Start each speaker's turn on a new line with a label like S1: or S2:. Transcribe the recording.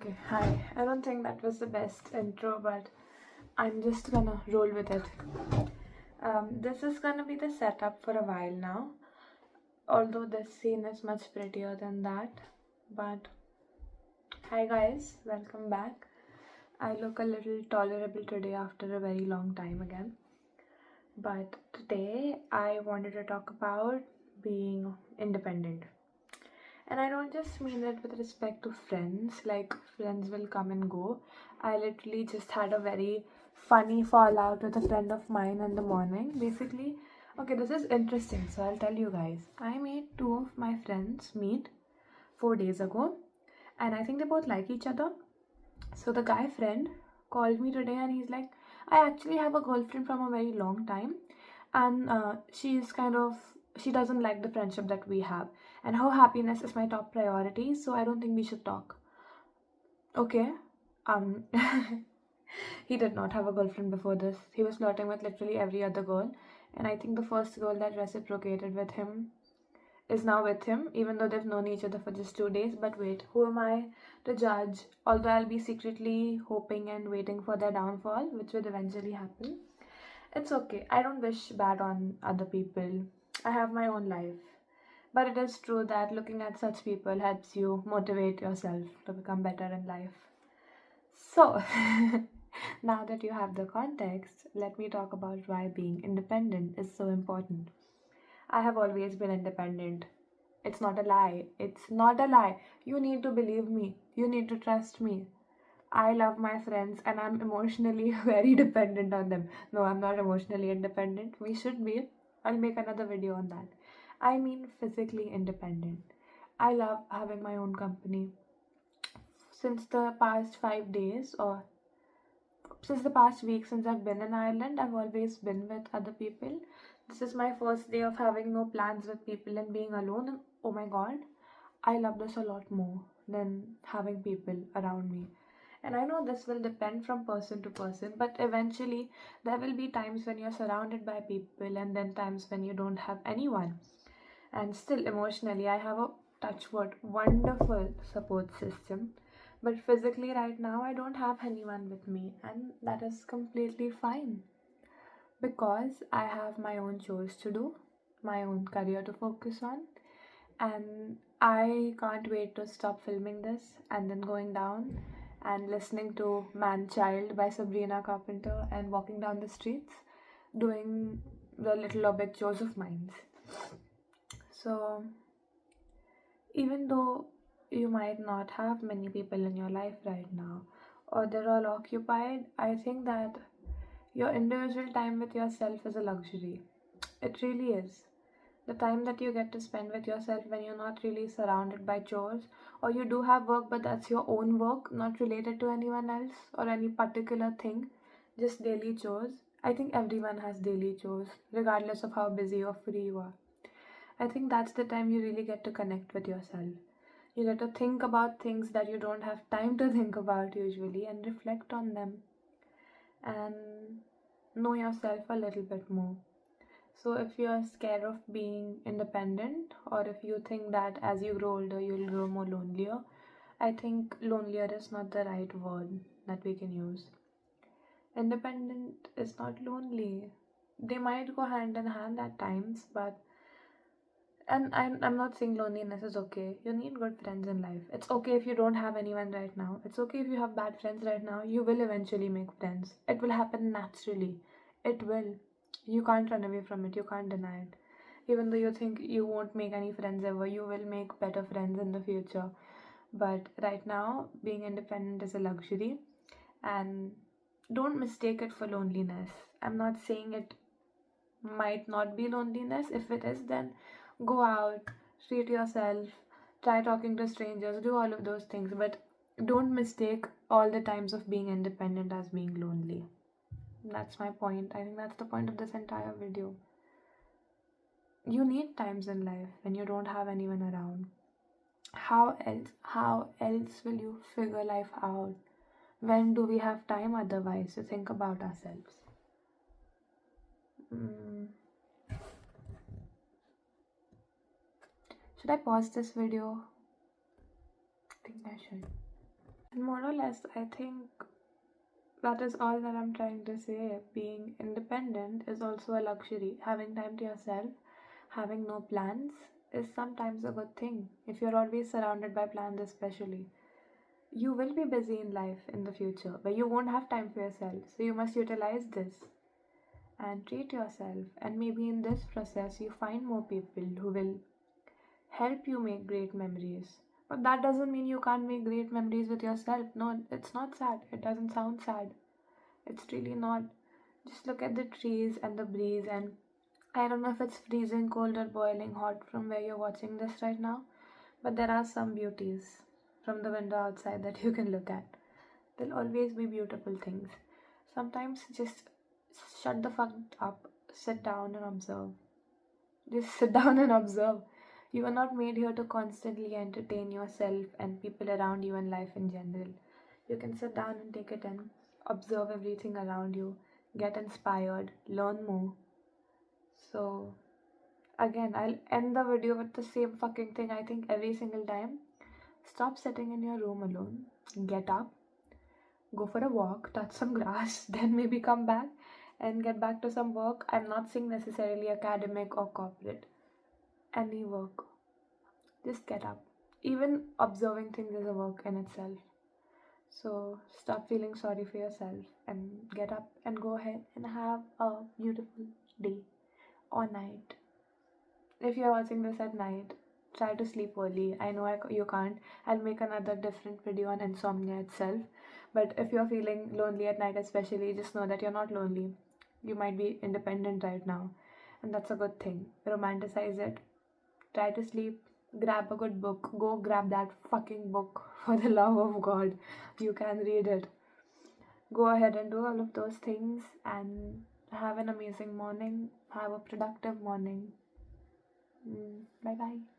S1: Okay, hi. I don't think that was the best intro, but I'm just gonna roll with it. This is gonna be the setup for a while now, although this scene is much prettier than that. But hi, guys, welcome back. I look a little tolerable today after a very long time again. But today I wanted to talk about being independent. And I don't just mean it with respect to friends, like friends will come and go. I literally just had a very funny fallout with a friend of mine in the morning. Basically, okay, this is interesting, so I'll tell you guys. I made two of my friends meet 4 days ago, and I think they both like each other. So the guy friend called me today and he's like, I actually have a girlfriend from a very long time, and she doesn't like the friendship that we have, and her happiness is my top priority, so I don't think we should talk. Okay. Um, he did not have a girlfriend before this. He was flirting with literally every other girl, and I think the first girl that reciprocated with him is now with him, even though they've known each other for just 2 days. But wait, who am I to judge? Although I'll be secretly hoping and waiting for their downfall, which will eventually happen. It's okay. I don't wish bad on other people. I have my own life. But it is true that looking at such people helps you motivate yourself to become better in life. So, now that you have the context, let me talk about why being independent is so important. I have always been independent. It's not a lie. It's not a lie. You need to believe me. You need to trust me. I love my friends and I'm emotionally very dependent on them. No, I'm not emotionally independent. We should be. I'll make another video on that. I mean physically independent. I love having my own company. Since the past 5 days, or since the past week since I've been in Ireland, I've always been with other people. This is my first day of having no plans with people and being alone. And oh my god, I love this a lot more than having people around me. And I know this will depend from person to person, but eventually there will be times when you're surrounded by people and then times when you don't have anyone. And still, emotionally, I have a touchwood wonderful support system. But physically, right now, I don't have anyone with me, and that is completely fine because I have my own chores to do, my own career to focus on, and I can't wait to stop filming this and then going down and listening to Man Child by Sabrina Carpenter and walking down the streets doing the little or big chores of mine. So, even though you might not have many people in your life right now, or they're all occupied, I think that your individual time with yourself is a luxury. It really is. The time that you get to spend with yourself when you're not really surrounded by chores, or you do have work but that's your own work, not related to anyone else or any particular thing, just daily chores. I think everyone has daily chores, regardless of how busy or free you are. I think that's the time you really get to connect with yourself. You get to think about things that you don't have time to think about usually and reflect on them and know yourself a little bit more. So, if you're scared of being independent, or if you think that as you grow older you'll grow more lonelier, I think lonelier is not the right word that we can use. Independent is not lonely. They might go hand in hand at times, but and I'm not saying loneliness is okay. You need good friends in life. It's okay if you don't have anyone right now. It's okay if you have bad friends right now. You will eventually make friends. It will happen naturally. It will. You can't run away from it. You can't deny it. Even though you think you won't make any friends ever, you will make better friends in the future. But right now, being independent is a luxury. And don't mistake it for loneliness. I'm not saying it might not be loneliness. If it is, then go out, treat yourself, try talking to strangers, do all of those things, but don't mistake all the times of being independent as being lonely. That's my point. I think that's the point of this entire video. You need times in life when you don't have anyone around. How else will you figure life out? When do we have time otherwise to think about ourselves? Should I pause this video? I think I should. And more or less, I think that is all that I'm trying to say. Being independent is also a luxury. Having time to yourself, having no plans, is sometimes a good thing. If you're always surrounded by plans, especially, you will be busy in life in the future, but you won't have time for yourself. So you must utilize this and treat yourself. And maybe in this process, you find more people who will help you make great memories. But that doesn't mean you can't make great memories with yourself. No, it's not sad. It doesn't sound sad. It's really not. Just look at the trees and the breeze, and I don't know if it's freezing cold or boiling hot from where you're watching this right now, but there are some beauties from the window outside that you can look at. There'll always be beautiful things. Sometimes just shut the fuck up, sit down and observe. Just sit down and observe. You are not made here to constantly entertain yourself and people around you and life in general. You can sit down and take it in, observe everything around you, get inspired, learn more. So, again, I'll end the video with the same fucking thing I think every single time. Stop sitting in your room alone. Get up, go for a walk, touch some grass, then maybe come back and get back to some work. I'm not saying necessarily academic or corporate, any work. Just get up. Even observing things is a work in itself. So stop feeling sorry for yourself and get up and go ahead and have a beautiful day or night. If you're watching this at night, try to sleep early. I know you can't. I'll make another different video on insomnia itself. But if you're feeling lonely at night, especially, just know that you're not lonely. You might be independent right now, and that's a good thing. Romanticize it. Try to sleep. Grab a good book. Go grab that fucking book for the love of God. You can read it. Go ahead and do all of those things and have an amazing morning. Have a productive morning. Bye bye.